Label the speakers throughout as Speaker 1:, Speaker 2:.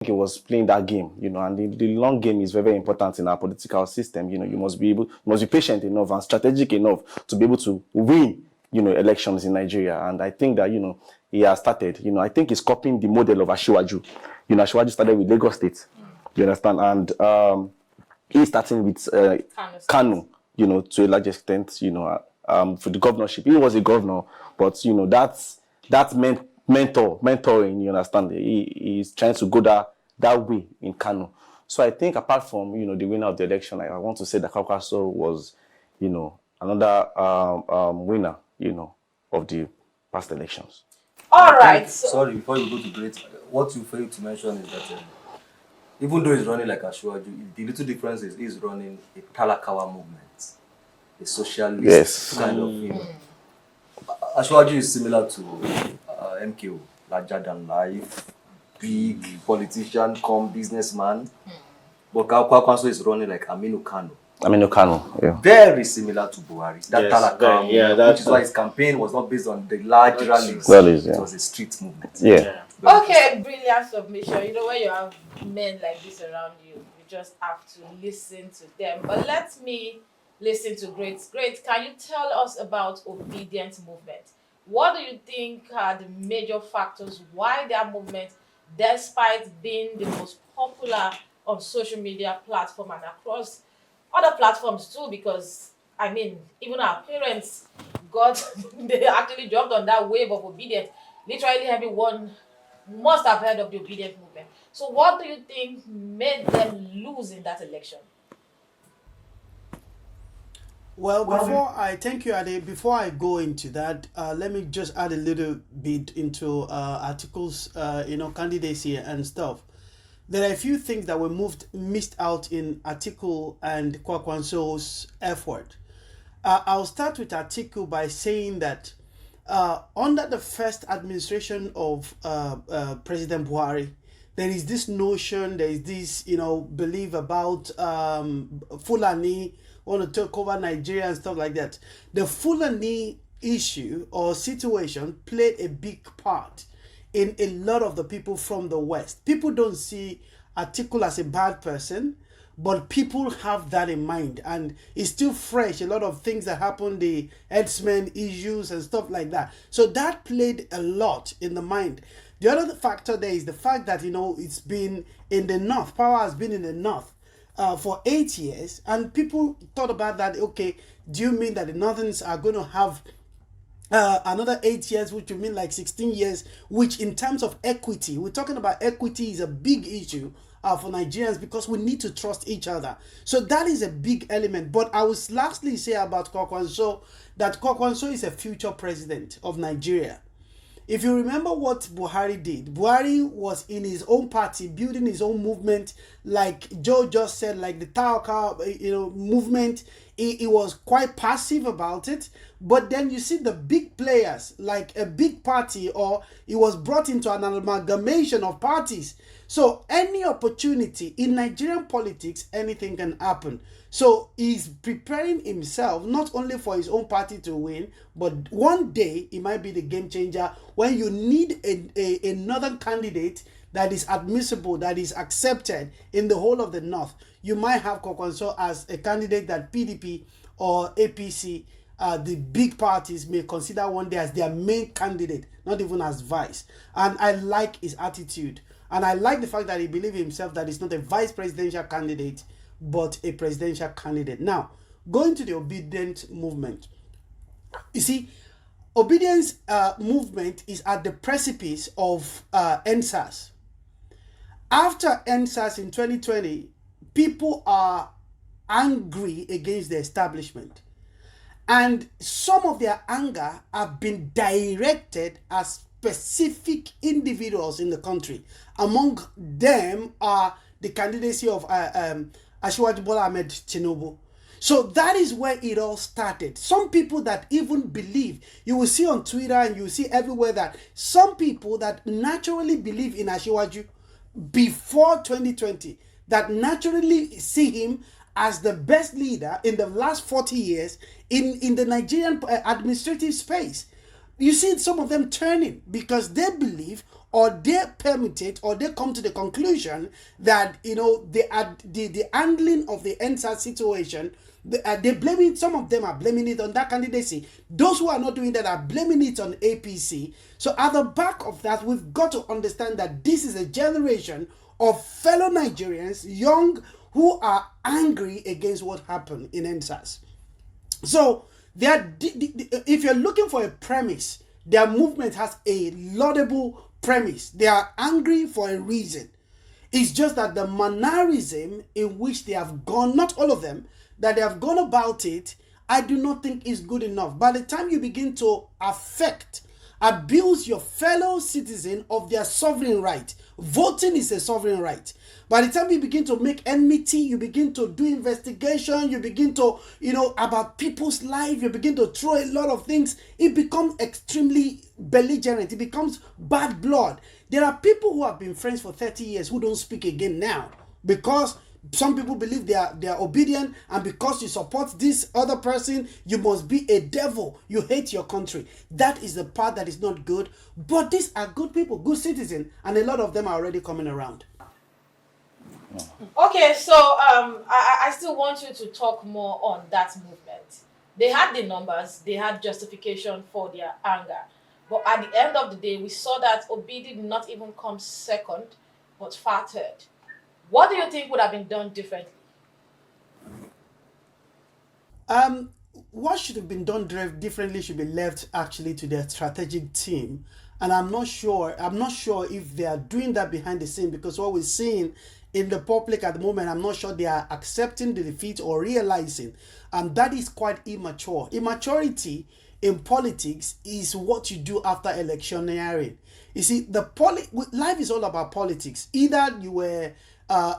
Speaker 1: he was playing that game, and the long game is very, very important in our political system. You must be patient enough and strategic enough to be able to win, elections in Nigeria. And I think that, he has started, I think he's copying the model of Asiwaju. Asiwaju started with Lagos State, you understand? And he's starting with Kanu, to a large extent, for the governorship. He was a governor, but, that's mentoring, you understand? He's trying to go that way in Kano. So I think apart from, the winner of the election, I want to say that Kwankwaso was, another winner, of the past elections.
Speaker 2: All right.
Speaker 3: Sorry, before you go to great, what you failed to mention is that even though he's running like Asiwaju, the little difference is he's running a Talakawa movement, a socialist kind of. Asiwaju is similar to MKO, larger than life, big politician, businessman. But Kwankwaso is running like Aminu Kano, yeah. Very similar to Buhari. That Talakawa movement, which is why his campaign was not based on the large rallies. It was a street movement.
Speaker 1: Yeah.
Speaker 2: Okay, brilliant submission. When you have men like this around you, you just have to listen to them. But let me listen to Great. Great, can you tell us about obedience movement? What do you think are the major factors why their movement, despite being the most popular on social media platform and across other platforms too, because even our parents they actually jumped on that wave of obedience. Literally everyone must have heard of the obedience movement. So what do you think made them lose in that election?
Speaker 4: Well, before I thank you, Ade. Before I go into that, let me just add a little bit into articles, candidacy and stuff. There are a few things that were missed out in Atiku and Kwankwaso's effort. I'll start with Atiku by saying that under the first administration of President Buhari, there is this notion, there is this, belief about Fulani want to take over Nigeria and stuff like that. The Fulani issue or situation played a big part in a lot of the people from the West. People don't see Atiku as a bad person, but people have that in mind, and it's still fresh. A lot of things that happened, the herdsmen issues and stuff like that. So that played a lot in the mind. The other factor there is the fact that, it's been in the North. Power has been in the North for 8 years, and people thought about that. Okay, do you mean that the Northerns are going to have another 8 years, which would mean like 16 years, which in terms of equity, we're talking about equity is a big issue for Nigerians because we need to trust each other. So that is a big element. But I will lastly say about Kwankwaso that Kwankwaso is a future president of Nigeria. If you remember what Buhari did, Buhari was in his own party, building his own movement, like Joe just said, like the Tauka, movement. He was quite passive about it. But then you see the big players, like a big party, or he was brought into an amalgamation of parties. So any opportunity in Nigerian politics, anything can happen. So he's preparing himself not only for his own party to win, but one day he might be the game changer when you need a northern candidate that is admissible, that is accepted in the whole of the North. You might have Kwankwaso as a candidate that PDP or APC, the big parties, may consider one day as their main candidate, not even as vice. And I like his attitude. And I like the fact that he believes himself that he's not a vice presidential candidate, but a presidential candidate. Now, going to the obedience movement. You see, obedience movement is at the precipice of NSAS. After NSAS in 2020, people are angry against the establishment. And some of their anger have been directed at specific individuals in the country. Among them are the candidacy of Bola tinubu. So that is where it all started. Some people that even believe, you will see on Twitter and you will see everywhere that some people that naturally believe in Asiwaju before 2020, that naturally see him as the best leader in the last 40 years in the Nigerian administrative space. You see some of them turning because they believe or they permit it, or they come to the conclusion that the handling of the NSAS situation, they blame it. Some of them are blaming it on that candidacy. Those who are not doing that are blaming it on APC. So at the back of that, we've got to understand that this is a generation of fellow Nigerians, young, who are angry against what happened in NSAS. So if you're looking for a premise, their movement has a laudable premise. They are angry for a reason. It's just that the mannerism in which they have gone, not all of them, that they have gone about it, I do not think is good enough. By the time you begin to abuse your fellow citizen of their sovereign right, voting is a sovereign right. By the time you begin to make enmity, you begin to do investigation, you begin to, about people's life, you begin to throw a lot of things, it becomes extremely belligerent, it becomes bad blood. There are people who have been friends for 30 years who don't speak again now because some people believe they are obedient, and because you support this other person, you must be a devil. You hate your country. That is the part that is not good. But these are good people, good citizens, and a lot of them are already coming around.
Speaker 2: Okay, so I still want you to talk more on that movement. They had the numbers, they had justification for their anger. But at the end of the day, we saw that Obi did not even come second, but far third. What do you think would have been done differently?
Speaker 4: What should have been done differently should be left actually to their strategic team. And I'm not sure if they are doing that behind the scene, because what we're seeing in the public at the moment, I'm not sure they are accepting the defeat or realizing. That is quite immature. Immaturity in politics is what you do after electioneering. You see, life is all about politics. Either you were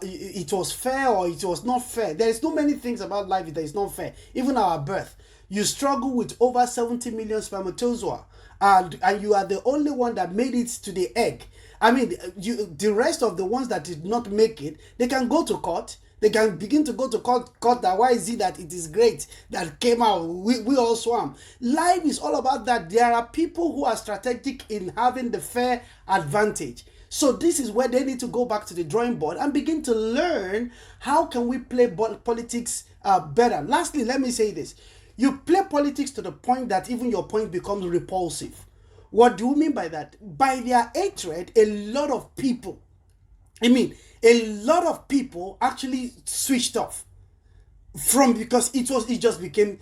Speaker 4: it was fair or it was not fair. There is so many things about life that is not fair. Even our birth, you struggle with over 70 million spermatozoa, and you are the only one that made it to the egg. I mean, the rest of the ones that did not make it, they can go to court. They can begin to go to court that why is it that it is great that came out, we all swam. Life is all about that. There are people who are strategic in having the fair advantage. So this is where they need to go back to the drawing board and begin to learn how can we play politics better. Lastly, let me say this. You play politics to the point that even your point becomes repulsive. What do you mean by that? By their hatred, a lot of people actually switched off because it just became.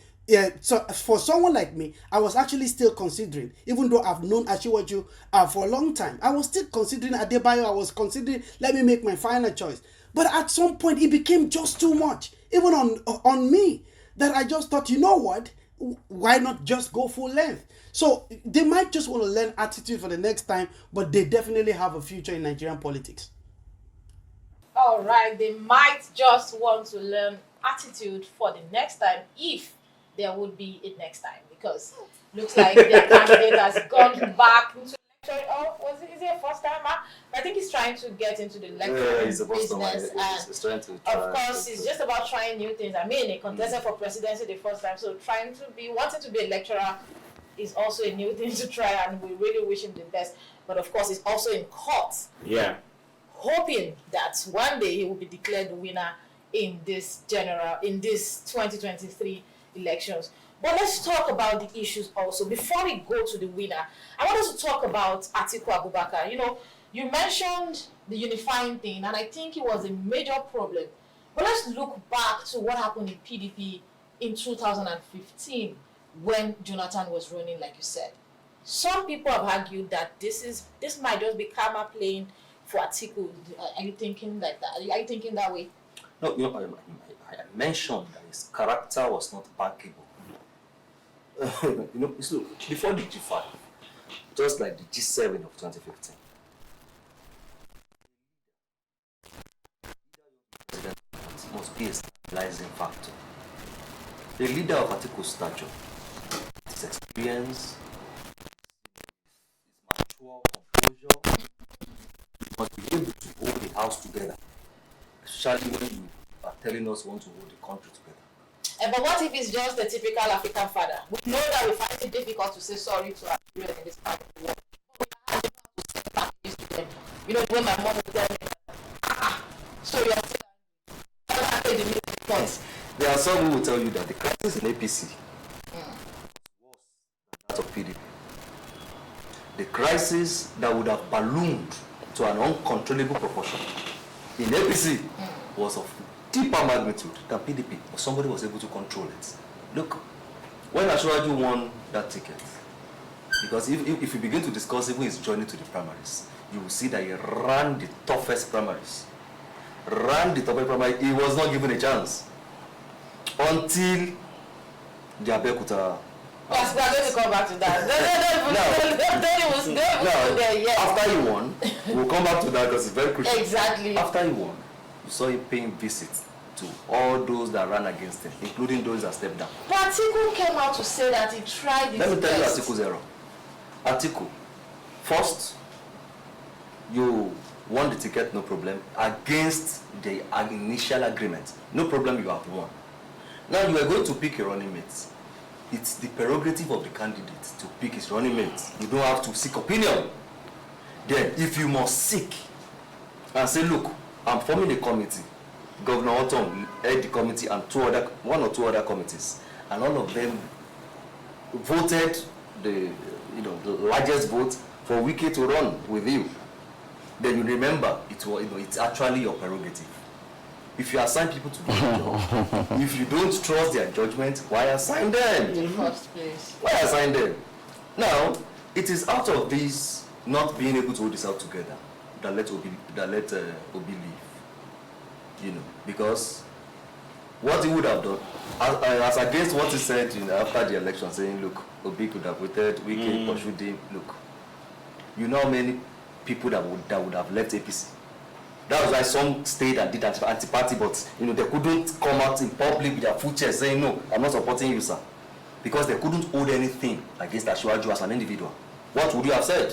Speaker 4: So for someone like me, I was actually still considering, even though I've known Ajijola for a long time, I was still considering Adebayo. I was considering, let me make my final choice. But at some point, it became just too much, even on me, that I just thought, you know what? Why not just go full length? So they might just want to learn attitude for the next time, but they definitely have a future in Nigerian politics.
Speaker 2: All right, they might just want to learn attitude for the next time if there would be a next time, because looks like their candidate has gone back into lecture. Oh, is it a first timer? I think he's trying to get into the lecture business, and of course, it's just about trying new things. I mean, a contestant for presidency the first time, so wanting to be a lecturer is also a new thing to try, and we really wish him the best. But of course, he's also in court.
Speaker 1: Yeah.
Speaker 2: Hoping that one day he will be declared the winner in this 2023 elections. But let's talk about the issues also. Before we go to the winner, I want us to talk about Atiku Abubakar. You mentioned the unifying thing, and I think it was a major problem. But let's look back to what happened in PDP in 2015 when Jonathan was running, like you said. Some people have argued that this might just be karma playing for Atiku. Are you thinking like that? Are you thinking that way?
Speaker 3: No, I mentioned that his character was not bankable. So before the G5, just like the G7 of 2015, must be a stabilizing factor. The leader of Atiku's stature, his experience, his mature composure, must be able to hold the house together, especially when you are telling us you want to hold the country together.
Speaker 2: But what if it's just a typical African father? We know that we find it difficult to say sorry to our children in this part of the world. We have to step back against the You know, when my mom would tell me, so you're
Speaker 3: there are some who will tell you that the crisis in APC was worse than that of PDP. The crisis that would have ballooned to an uncontrollable proportion in APC was of deeper magnitude than PDP, but somebody was able to control it. Look, when Ashwaju won that ticket, because if you begin to discuss even his journey to the primaries, you will see that he ran the toughest primaries. He was not given a chance until the Abekuta.
Speaker 2: Yes, we're going to come back to that.
Speaker 3: After he won, we'll come back to that because it's very crucial.
Speaker 2: Exactly.
Speaker 3: After he won, you saw him paying visits to all those that ran against him, including those that stepped down.
Speaker 2: But Atiku came out to say that he tried his best.
Speaker 3: Let me tell you Atiku's error. Atiku, first, you won the ticket, no problem, against the initial agreement. No problem, you have won. Now you are going to pick a running mate. It's the prerogative of the candidate to pick his running mate. You don't have to seek opinion. Then, if you must seek and say, look, I'm forming a committee. Governor Otom led the committee and one or two other committees, and all of them voted the largest vote for Wike to run with you. Then you remember it's actually your prerogative. If you assign people to do the job, if you don't trust their judgment, why assign them?
Speaker 2: In the first place.
Speaker 3: Why assign them? Now, it is out of this not being able to hold this out together that let Obi leave. Because what he would have done, as against what he said after the election, saying, look, Obi could have waited, Wike pursued him. Look, you know how many people that would have left APC. That was why some stayed and did anti-party, but they couldn't come out in public with their full chest saying, no, I'm not supporting you, sir. Because they couldn't hold anything against Ashwaju as an individual. What would you have said?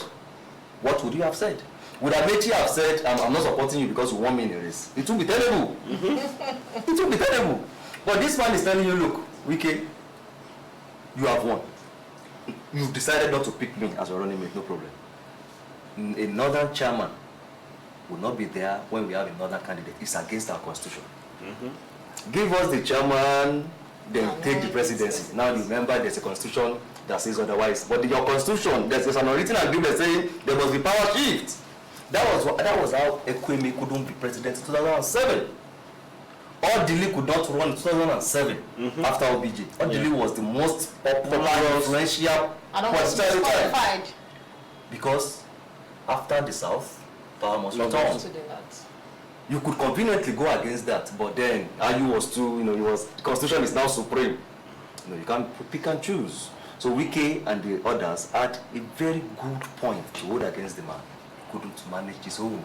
Speaker 3: What would you have said? Would Amechi have said, I'm not supporting you because you won me in a race? It would be terrible. It would be terrible. But this man is telling you, look, Wike, you have won. You've decided not to pick me as a running mate, no problem. A northern chairman will not be there when we have a northern candidate. It's against our constitution. Give us the chairman, then take the presidency. Now you remember there's a constitution that says otherwise. But in your constitution, there's an unwritten agreement saying there must be power shift. That was how Ekweme couldn't be president in 2007. Odili could not run in 2007 after OBJ. Odili was the most popular, influential
Speaker 2: qualified.
Speaker 3: Because after the South, power must return. You could conveniently go against that, but then Ayu was too, the constitution is now supreme. You can't pick and choose. So Wike and the others had a very good point to hold against the man. He couldn't manage his own.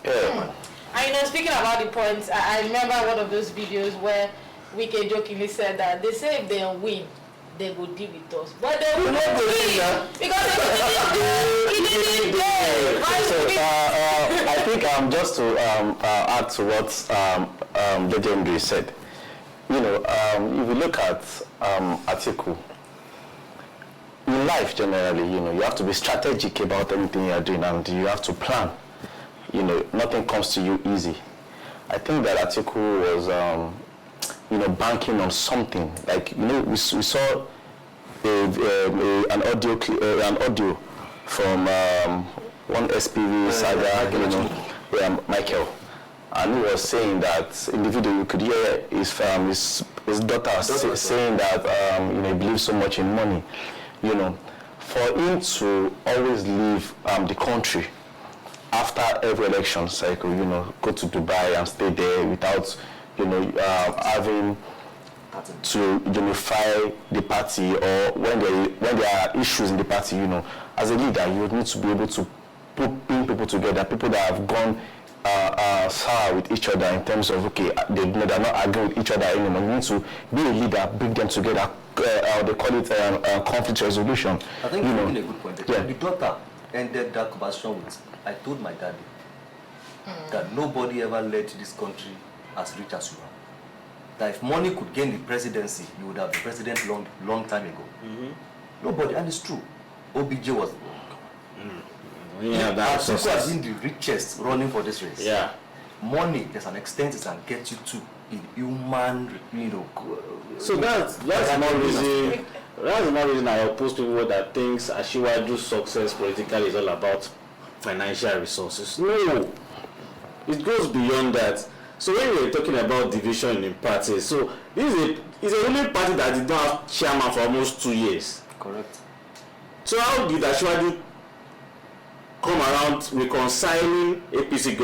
Speaker 2: And speaking about the points, I remember one of those videos where Wike jokingly said that they say if they win, they will deal with us. But they will not win because he didn't
Speaker 1: I think just to add to what Legendary said, if you look at Atiku, in life generally, you have to be strategic about anything you are doing, and you have to plan. Nothing comes to you easy. I think that Atiku was banking on something. Like, we saw an audio from one SPV saga, Michael, and he was saying that in the video you could hear his daughter saying that he believes so much in money. For him to always leave the country after every election cycle, go to Dubai and stay there without having to unify the party, or when there are issues in the party, as a leader, you need to be able to bring people together, people that have gone sour with each other in terms of, they're not arguing with each other anymore. You need to be a leader, bring them together. They call it conflict resolution.
Speaker 3: I think you're making a good point. Yeah. The daughter ended that conversation with, I told my daddy that nobody ever led this country as rich as you are. That if money could gain the presidency, you would have been president long time ago. Nobody, and it's true. OBJ was
Speaker 5: Yeah, that's
Speaker 3: Atiku has been the richest running for this race.
Speaker 5: Yeah.
Speaker 3: Money, there's an extent it can get you to in human,
Speaker 5: So that's one reason. That's another reason I oppose people that thinks Asiwaju's success politically is all about financial resources. No, it goes beyond that. So when we're talking about division in parties, so this is a ruling party that did not have chairman for almost 2 years.
Speaker 3: Correct.
Speaker 5: So how did Asiwaju come around reconciling APC